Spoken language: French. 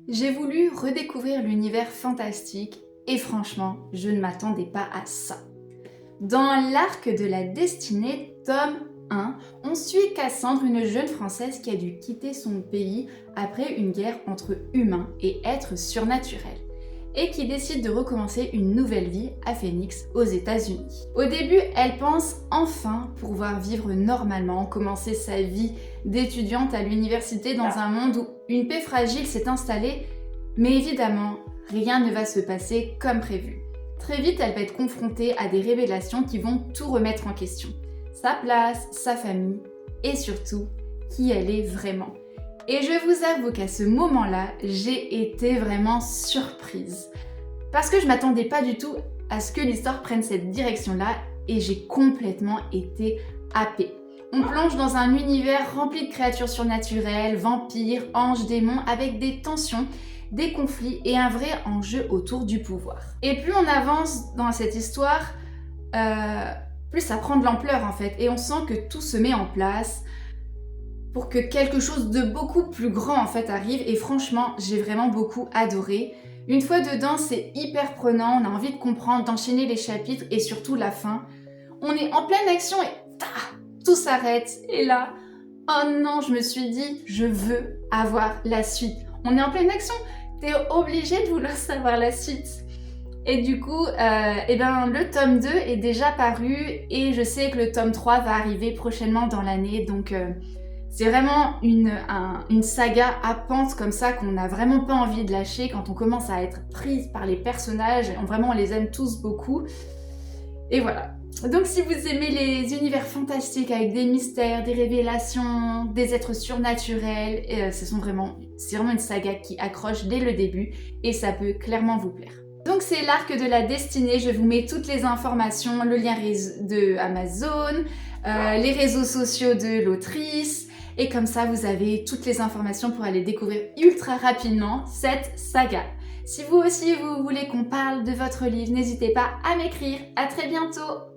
J'ai voulu redécouvrir l'univers fantastique et franchement, je ne m'attendais pas à ça. Dans l'Arc de la Destinée, tome 1, on suit Cassandre, une jeune Française qui a dû quitter son pays après une guerre entre humains et êtres surnaturels, et qui décide de recommencer une nouvelle vie à Phoenix, aux États-Unis. Au début, elle pense enfin pouvoir vivre normalement, commencer sa vie d'étudiante à l'université dans un monde où une paix fragile s'est installée, mais évidemment, rien ne va se passer comme prévu. Très vite, elle va être confrontée à des révélations qui vont tout remettre en question. Sa place, sa famille et surtout, qui elle est vraiment. Et je vous avoue qu'à ce moment-là, j'ai été vraiment surprise. Parce que je m'attendais pas du tout à ce que l'histoire prenne cette direction-là et j'ai complètement été happée. On plonge dans un univers rempli de créatures surnaturelles, vampires, anges, démons, avec des tensions, des conflits et un vrai enjeu autour du pouvoir. Et plus on avance dans cette histoire, plus ça prend de l'ampleur en fait. Et on sent que tout se met en place pour que quelque chose de beaucoup plus grand en fait arrive. Et franchement, j'ai vraiment beaucoup adoré. Une fois dedans, c'est hyper prenant, on a envie de comprendre, d'enchaîner les chapitres et surtout la fin. On est en pleine action et tout s'arrête. Et là, oh non, je me suis dit, je veux avoir la suite. On est en pleine action, t'es obligé de vouloir savoir la suite. Et du coup, le tome 2 est déjà paru et je sais que le tome 3 va arriver prochainement dans l'année. Donc c'est vraiment une saga à pente comme ça qu'on n'a vraiment pas envie de lâcher quand on commence à être prise par les personnages. Vraiment, on les aime tous beaucoup. Et voilà. Donc si vous aimez les univers fantastiques avec des mystères, des révélations, des êtres surnaturels, c'est vraiment une saga qui accroche dès le début et ça peut clairement vous plaire. Donc c'est l'Arc de la Destinée, je vous mets toutes les informations, le lien de Amazon, les réseaux sociaux de l'autrice, et comme ça vous avez toutes les informations pour aller découvrir ultra rapidement cette saga. Si vous aussi vous voulez qu'on parle de votre livre, n'hésitez pas à m'écrire. À très bientôt!